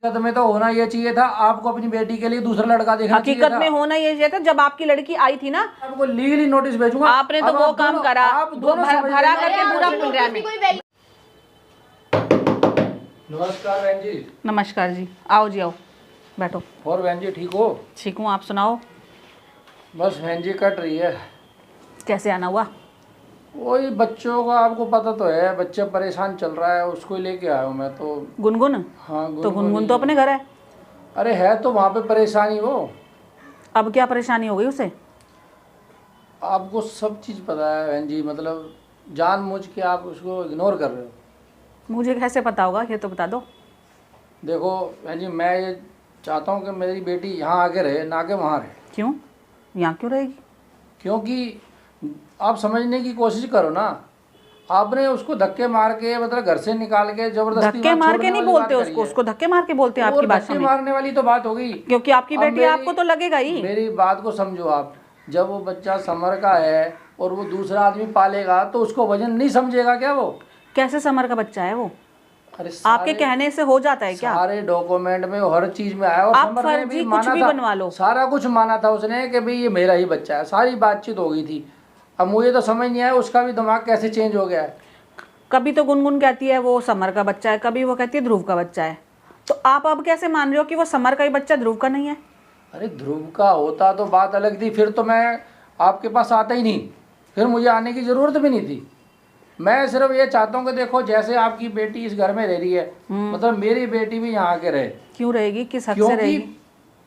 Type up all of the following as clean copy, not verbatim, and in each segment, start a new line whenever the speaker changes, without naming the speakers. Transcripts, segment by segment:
हकीकत में तो होना ये चाहिए था, आपको अपनी बेटी के लिए दूसरा लड़का देखना चाहिए था।
हकीकत में होना ये चाहिए था, जब आपकी लड़की आई थी ना,
आपको लीगली नोटिस भेजूंगा।
आपने तो वो काम करा,
आप दोनों
भरा करके पूरा प्रोग्राम में।
नमस्कार बहन जी।
नमस्कार जी, आओ जी, आओ बैठो।
और बहन जी ठीक हो?
ठीक हूँ, आप सुनाओ।
बस बहन जी कट रही है।
कैसे आना हुआ?
वही बच्चों का आपको पता तो है, बच्चा परेशान चल रहा है, उसको ही लेके आया हूँ मैं तो।
गुनगुन?
हाँ
तो गुनगुन तो अपने घर है।
अरे है तो वहाँ पे परेशानी वो।
अब क्या परेशानी हो गई उसे?
आपको सब चीज़ पता है बहन जी, मतलब जानबूझ के आप उसको इग्नोर कर रहे हो।
मुझे कैसे पता होगा, ये तो बता दो।
देखो बहन जी, मैं ये चाहता हूँ कि मेरी बेटी यहाँ आके रहे, ना कि वहाँ रहे।
क्यों? यहाँ क्यों रहेगी?
क्योंकि आप समझने की कोशिश करो ना, आपने उसको धक्के मार के मतलब घर से निकाल के जबरदस्ती
धक्के मार के नहीं बोलते उसको धक्के मार के बोलते हैं। आपकी बात
धक्के मारने वाली तो बात होगी,
क्योंकि आपकी बेटी, आपको तो लगेगा ही।
मेरी बात को समझो आप। जब वो बच्चा समर का है और वो दूसरा आदमी पालेगा तो उसको वजन नहीं समझेगा क्या वो?
कैसे समर का बच्चा है वो?
अरे
आपके कहने से हो जाता है क्या?
सारे डॉक्यूमेंट में हर चीज में आया और
आप
समर ने भी
फर्जी कुछ
माना
भी
था,
बनवा लो।
सारा कुछ माना था उसने कि भाई ये मेरा ही बच्चा है, सारी बातचीत हो गई थी। अब मुझे तो समझ नहीं आया उसका भी दिमाग कैसे चेंज हो गया है।
कभी तो गुनगुन कहती है वो समर का बच्चा है, कभी वो कहती है ध्रुव का बच्चा है। तो आप अब कैसे मान रहे हो कि वो समर का ही बच्चा, ध्रुव का नहीं है?
अरे ध्रुव का होता तो बात अलग थी, फिर तो मैं आपके पास आता ही नहीं, फिर मुझे आने की ज़रूरत भी नहीं थी। मैं सिर्फ ये चाहता हूँ कि देखो जैसे आपकी बेटी इस घर में रह रही है, मतलब मेरी बेटी भी यहाँ आके रहे।
क्यों रहेगी? किस हक से रहेगी?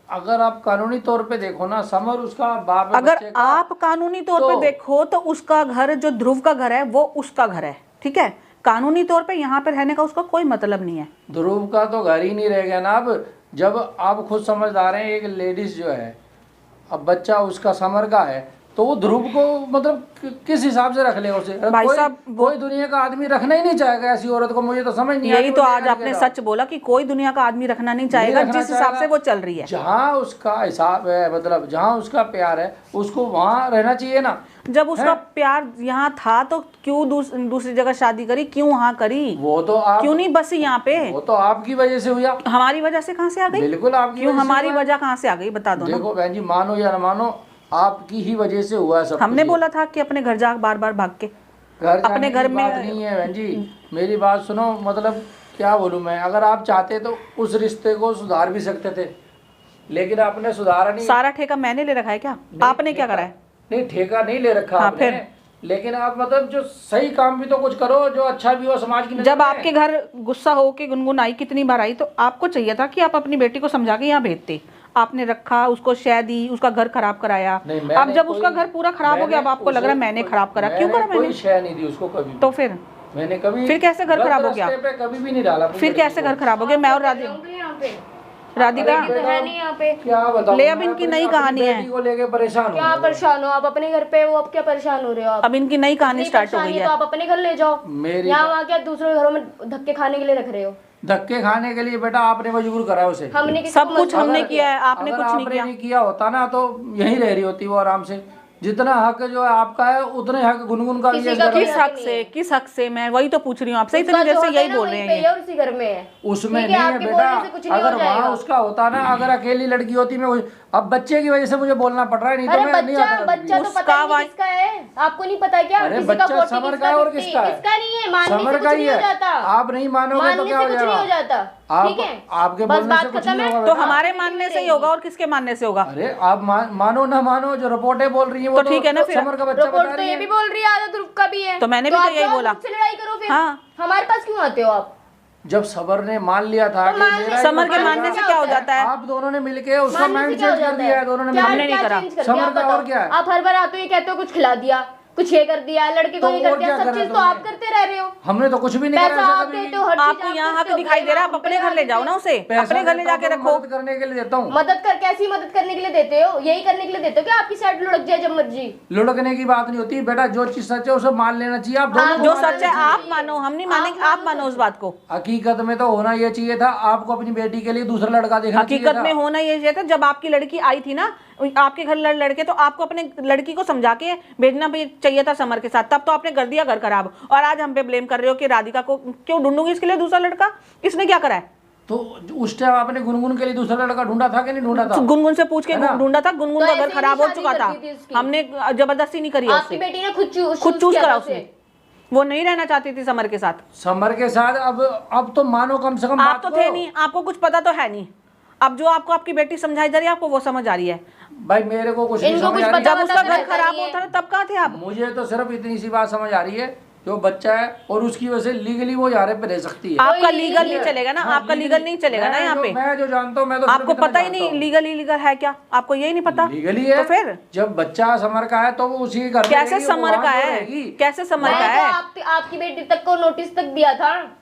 अगर आप कानूनी तौर पे देखो ना, समर उसका बाप है
अगर
बच्चे का,
आप कानूनी तौर पे देखो तो उसका घर, जो ध्रुव का घर है, वो उसका घर है, ठीक है। कानूनी तौर पे यहाँ पे रहने का उसका कोई मतलब नहीं है।
ध्रुव का तो घर ही नहीं रह गया ना अब। जब आप खुद समझदार हैं, एक लेडीज जो है, अब बच्चा उसका समर का है, तो वो ध्रुव को मतलब किस हिसाब से रख लेगा उसे?
भाई साहब,
कोई दुनिया का आदमी रखना ही नहीं चाहेगा ऐसी औरत को। मुझे तो समझ नहीं
यही तो आज आपने सच बोला कि कोई दुनिया का आदमी रखना नहीं चाहेगा, जिस हिसाब से वो चल रही है।
जहाँ उसका हिसाब है, मतलब जहाँ उसका प्यार है, उसको वहाँ रहना चाहिए ना।
जब उसका प्यार यहाँ था तो क्यों दूसरी जगह शादी करी? क्यों वहाँ करी?
वो तो आप,
क्यों नहीं बसी यहाँ पे?
वो तो आपकी वजह से हुआ।
हमारी वजह से कहाँ से आ गई?
बिल्कुल आपकी।
क्यों हमारी वजह कहाँ से आ गई, बता दो ना।
देखो बहन जी, मानो या न मानो, आपकी ही वजह से हुआ सब।
हमने बोला था कि अपने घर जा बार बार भाग के,
घर
अपने घर में
बात नहीं है बहन जी, मेरी बात सुनो। मतलब क्या बोलूँ मैं, अगर आप चाहते तो उस रिश्ते को सुधार भी सकते थे, लेकिन आपने सुधारा नहीं।
सारा ठेका मैंने ले रखा है क्या? आपने क्या करा है?
नहीं, ठेका नहीं ले रखा आपने, लेकिन आप मतलब जो सही काम भी तो कुछ करो, जो अच्छा भी हो समाज की नजर में।
जब आपके घर गुस्सा हो के गुनगुन आई, कितनी बार आई, तो आपको चाहिए था कि आप अपनी बेटी को समझा के यहाँ भेजते। आपने रखा, उसको शय दी, उसका घर खराब कराया। अब जब उसका घर पूरा खराब हो गया, अब आपको लग रहा है मैंने खराब करा। क्यों करा मैंने?
कोई शय नहीं दी उसको कभी।
तो फिर
मैंने कभी,
फिर कैसे घर खराब हो गया?
कभी भी नहीं डाला।
फिर कैसे घर खराब हो गया? मैं और राधिका
क्या बताऊं?
ले, अब इनकी नई कहानी है।
बेटी को लेके परेशान
क्या परेशान हो आप? अपने घर पे हो, अब क्या परेशान हो रहे हो आप?
अब इनकी नई कहानी स्टार्ट हो गई है।
तो आप अपने घर ले जाओ, यहाँ वहाँ क्या दूसरे घरों में धक्के खाने के लिए रख रहे हो?
धक्के खाने के लिए बेटा आपने मजबूर करा उसे।
हमने
सब कुछ हमने किया है, आपने कुछ नहीं
किया होता ना तो यहीं रह रही होती वो आराम से। जितना हक जो है आपका है, उतने हक गुनगुन का भी है।
किस हक से? मैं वही तो पूछ रही हूँ आपसे, इतनी देर से यही बोल रहे हैं।
उसी घर में है,
उसमें नहीं है बेटा। अगर वहाँ उसका होता ना, अगर अकेली लड़की होती मैं, अब बच्चे की वजह से मुझे बोलना पड़ रहा है, नहीं तो मैं नहीं आता।
बच्चा तो पता नहीं किसका है, आपको नहीं पता क्या?
अरे बच्चा समर का है और किसका है?
किसका नहीं है, मानने
समर
से
का
कुछ
ही
नहीं हो
है।
जाता।
आप नहीं मानोगे तो क्या हो
कुछ नहीं हो जाता, ठीक है?
आपके बोलने से कुछ नहीं होगा।
तो हमारे मानने से ही होगा, और किसके मानने से होगा?
अरे आप मानो ना मानो, जो रिपोर्टें बोल रही है वो
तो ठीक है ना। फिर
समर का बच्चा बता
रिपोर्ट तो ये भी बोल रही है, आधा ध्रुव का भी है।
तो मैंने भी तो यही बोला।
लड़ाई करो फिर।
हाँ,
हमारे पास क्यों आते हो आप?
जब सबर ने मान लिया था कि मेरा
समर के मानने से क्या हो जाता है?
आप दोनों ने मिलके उसका माइंड चेंज कर दिया है। दोनों ने
हमने नहीं करा।
समर का और क्या है?
आप हर बार आते हो ये कहते हो कुछ खिला दिया, कुछ ये कर दिया, लड़के को ये कर दिया, सब चीज तो आप करते रह रहे हो।
हमने तो कुछ भी नहीं करा।
आप देते हो, हर चीज
आपको यहाँ हक दिखाई दे रहा है, आप अपने घर ले जाओ ना उसे, अपने घर ले जाके रखो।
मदद करने के लिए देता हूँ।
मदद कर, कैसी मदद करने के लिए देते हो? यही करने के लिए देते हो कि आपकी साइड लुढ़क जाए जब मर्जी?
लुढ़कने की बात नहीं होती बेटा, जो चीज सच है उसे मान लेना चाहिए। आप दोनों
जो सच है आप मानो, हम नहीं मानेंगे, आप मानो उस बात को।
हकीकत में तो होना ये चाहिए था, आपको अपनी बेटी के लिए दूसरा लड़का देखना चाहिए था।
हकीकत में होना ये चाहिए था, जब आपकी लड़की आई थी ना आपके घर लड़के, तो आपको अपने लड़की को समझा के भेजना भी चाहिए था समर के साथ। तब तो आपने कर दिया घर खराब, और आज हम पे ब्लेम कर रहे हो कि राधिका को क्यों ढूंढूंगी इसके लिए दूसरा लड़का। किसने क्या करा है?
तो उस टाइम आपने गुनगुन के लिए दूसरा लड़का ढूंढा था कि नहीं ढूंढा था?
गुनगुन से पूछ के ढूंढा था। गुनगुन
तो
का
ऐसे
घर
ही
खराब हो
शादी
चुका था,
करती थी उसकी।
हमने जबरदस्ती नहीं करी है
आपकी
उससे।
बेटी ने खुद
चूज
किया
करा
था
उसने, वो नहीं रहना चाहती थी समर के साथ।
समर के साथ अब तो मानो कम से कम
आप
बात
तो
को।
थे नहीं, आपको कुछ पता तो है नहीं। अब जो आपको आपकी बेटी समझाई जा रही है आपको वो समझ आ रही है।
भाई मेरे को कुछ नहीं
इनको
समझ
कुछ
आ रही।
पता
जब उसका
तो
घर
रहता
खराब
नहीं है।
होता था तब कहाँ थे आप?
मुझे तो सिर्फ इतनी सी बात समझ आ रही है कि वो बच्चा है और उसकी वजह से लीगली वो यहाँ पे रह सकती है।
आपका
कोई
लीगल
नहीं
नहीं
है।
चलेगा ना,
हाँ,
आपका लीगल नहीं चलेगा ना यहाँ पे।
मैं जो जानता हूँ मैं तो
आपको पता ही नहीं लीगल इलीगल है क्या, आपको यही नहीं पता?
लीगली है।
तो फिर
जब बच्चा समर का है तो वो उसी के घर में
कैसे
रहेगी, वो
समर
वहाँ
का
तो
है?
रहेगी।
कैसे समर का
मैं
है?
तो आपकी बेटी तक को नोटिस तक दिया था।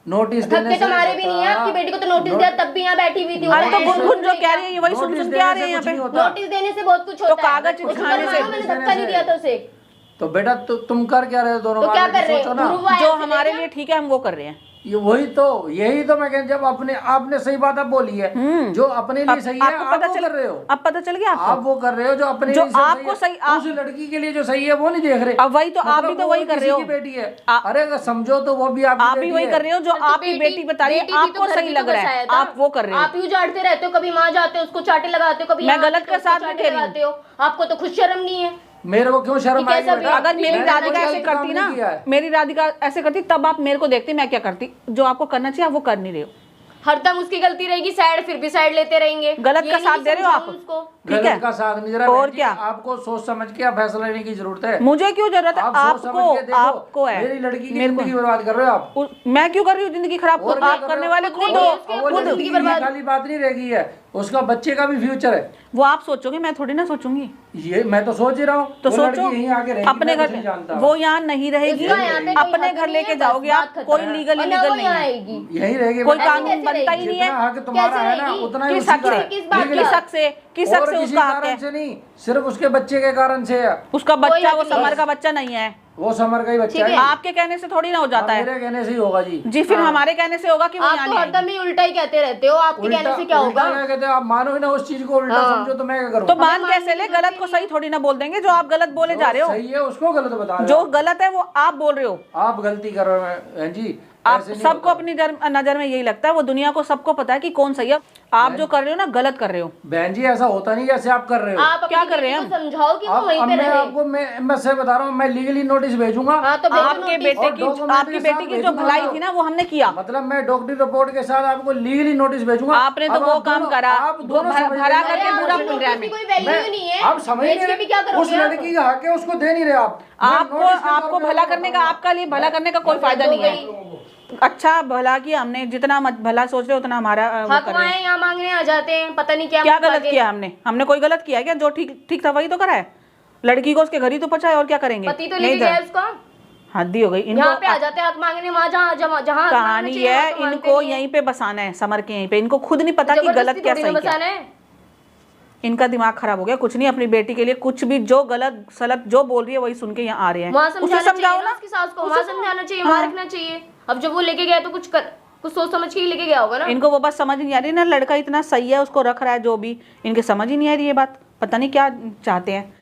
नोटिस देने
थक्के
से
तुम्हारे भी नहीं है, आपकी बेटी को तो नोटिस दिया तब भी यहाँ बैठी हुई थी।
अरे तो
नोटिस
गुनगुन जो कह रही है वही सुन
नोटिस
सुन के आ रहे हैं
देने
यहाँ
से
पे।
कुछ नहीं होता।
देने से बहुत कुछ होता है।
कागज
उसको
दिखाने से-
मैंने धक्का नहीं दिया था उसे।
तो बेटा तुम कर क्या रहे हो दोनों?
तो क्या
बात में
कर रहे
सोचो
हो?
ना।
गुरु आया
जो
ऐसे
हमारे
ले
लिए ठीक है हम वो कर रहे हैं।
ये वही तो यही तो मैं कह, जब आपने सही बात अब बोली है, जो अपने लिए सही है
आपको
आप
पता
वो कर रहे हो।
अब पता चल गया
आप
आपको?
वो कर रहे हो जो अपने
जो
लिए सब
आपको
सही है।
सही-
उस लड़की के लिए जो सही है वो नहीं देख रहे।
अब वही तो आप
मतलब
भी तो
वो
वही कर रहे
किसी
हो।
की बेटी है। अरे अगर समझो तो वो भी आपकी
आप भी
बेटी
वही
है।
कर रहे हो जो
तो
आपकी बेटी बता रही है,
बेटी भी तो
आपको
घर
सही
भी तो
लग रहा
बसाया
है,
था।
आप वो कर रहे हो।
आप यूं झाड़ते रहते हो, कभी वहां जाते हो उसको चाटे लगाते हो, कभी
मैं
यहाँ
गलत
आते
के
हो, उसको
साथ नहीं
चाटे
कह रही हूँ।
लगाते हो। आपको तो खुद शर्म नहीं है।
मेरे को क्यों शर्म
ये
आएगी
कैसा
बेटा?
भी-
अगर मेरी
मैंने
राधिका
कोई
ऐसे
गलत काम
करती
नहीं
ना,
किया है।
मेरी राधिका ऐसे करती तब आप मेरे को देखते मैं क्या करती। जो आपको करना चाहिए आप वो कर नहीं रहे हो।
हरदम उसकी गलती रहेगी, साइड फिर भी साइड लेते रहेंगे।
गलत
ये
का
नहीं
साथ दे रहे हो आप।
समझाऊं उसको।
ठीक
गलत
है,
का साथ नहीं दे रहा
और
बहन जी,
क्या?
आपको सोच समझ के फैसला लेने की जरूरत है।
मुझे क्यों जरूरत है?
आप सोच समझ
आपको
के देखो,
आपको है।
मेरी लड़की की
मेरे को-
जिंदगी बर्बाद कर रहे हो आप।
मैं क्यों कर रही हूँ जिंदगी खराब?
और
खुद
क्या
आप
कर
करने
रहे हो?
वाले
खुद
खुद
नहीं,
हो।
उसके
वो
खुद
लड़की
जिंदगी
की
बर्बाद।
खाली बात नहीं रहेगी है, उसका बच्चे का भी फ्यूचर है।
वो आप सोचोगे, मैं थोड़ी ना सोचूंगी।
ये मैं तो सोच ही रहा हूँ।
तो
वो
सोचो
लड़की यहीं आके रहेगी,
अपने
मैं कुछ
घर,
नहीं जानता।
वो यहाँ नहीं रहेगी,
उसका यहाँ पे कोई
अपने
हक
घर
नहीं
लेके
है,
जाओगे
बस
आप।
बात खत्म
कोई
है।
लीगल
और ना
इलीगल
वो
नहीं
यहाँ
है,
आएगी।
यहीं रहेगी
कोई
बेटा।
कानून बनता ही नहीं है।
जितना हक तुम्हारा है ना
रहेगी?
उतना ही
किस
उसी
हक
का
से?
है।
किस बात
लीगल
किस
का?
हक से? किस
और
हक से
किसी
उसका हक
कारण
है?
से नहीं, सिर्फ उसके बच्चे के कारण से है।
उसका बच्चा
हक
वो
नहीं
समर
है।
का बच्चा नहीं है।
वो समर का ही बच्चा
ठीक
है।
है।
आपके कहने से थोड़ी ना हो जाता
हाँ,
है
मेरे कहने से ही होगा जी।
जी। फिर हमारे कहने से होगा कि वो
आप
यहाँ
तो
नहीं
हरदम
आएगी।
ही उल्टा ही कहते रहते हो। आपके कहने से क्या
उल्टा
होगा?
क्या कहते हैं आप? मानो ही ना उस चीज को, उल्टा
हाँ।
समझो तो मैं क्या करूँ?
तो मान
हमें
कैसे
मानने
ले?
की
गलत
जरूरत
को
ही
सही थोड़ी ना बोल देंगे। जो आप गलत बोले जा रहे हो,
सही है उसको गलत बता रहे
जो
हो।
गलत है वो आप बोल रहे हो।
आप गलती कर रहे हो बहन जी।
आप
ऐसे नहीं
सबको
होता।
अपनी नजर में यही लगता है, वो दुनिया को सबको पता है कि कौन सही है। आप जो कर रहे हो ना गलत कर रहे हो।
बहन जी ऐसा होता नहीं जैसे आप कर रहे हो।
आप
क्या
अपनी
कर रहे हैं
बेटी को समझाओ कि वो वहीं
अब
पे
मैं
रहे।
आपको मैं सही बता रहा हूँ, मैं लीगली नोटिस भेजूंगा।
हाँ तो भेजो
आपके
नोटिस।
बेटे
और
की
डॉक्यूमेंट
आपकी
के
बेटी
साथ
की जो
भेजूंगा।
भलाई थी ना वो हमने किया।
मतलब मैं डॉक्टरी रिपोर्ट के साथ आपको लीगली नोटिस भेजूंगा।
आपने तो
अब
वो
आप
काम
दोनों-
करा,
आप
वो
दोनों समझ
भरा
रहे हैं।
करके
अरे
पूरा
आप
मिल रहा है
नोटिस की
हमें।
कोई वैल्यू ही नहीं है।
आप समझ
बेच
नहीं
के भी क्या
रहे,
करोगे
उस
आप?
लड़की का हक है उसको दे नहीं रहे आप। मैं
आपको
नोटिस के
आपको
तौर पे
भला
आपको
करने का,
बताऊंगा।
आपका लिए भला करने का कोई फायदा नहीं है। अच्छा भला किया हमने, जितना भला सोच रहे हो उतना हमारा वो
हक
कर रहे हैं।
माए यहाँ मांगने आ जाते हैं, पता नहीं क्या
क्या
मुँह
गलत
लाके।
किया हमने कोई गलत किया है क्या? जो ठीक था वही तो करा है। लड़की को उसके घर ही तो पहुंचाए, और क्या करेंगे?
पति तो
नहीं
लेके गया
था।
उसका।
हद्दी हो गई
यहाँ पे आ
इनको।
जाते हैं हक मांगने, वहाँ जहाँ जहाँ जहाँ हक मांगना
कहानी
चाहिए,
है
वहाँ तो मांगते
इनको
नहीं हैं।
यहीं पे बसाना है, समर के यहीं पे। इनको खुद नहीं पता कि गलत
जबरदस्ती
क्या
थोड़ी ना
सही क्या।
बसाना है।
इनका दिमाग खराब हो गया। कुछ नहीं, अपनी बेटी के लिए कुछ भी जो गलत सलत जो बोल रही है वही सुन के यहाँ आ रहे हैं।
वहाँ
उसे
समझाना
समझाओ
चाहिए ना
ना।
उसकी सास को,
उसे
वहाँ
तो-
समझाना चाहिए,
हाँ।
वहाँ रखना चाहिए। अब जब वो लेके गया तो कुछ सोच समझ के ही लेके गया होगा ना।
इनको वो बात समझ नहीं आ रही ना, लड़का इतना सही है उसको रख रहा है जो भी, इनके समझ ही नहीं आ रही ये बात। पता नहीं क्या चाहते हैं।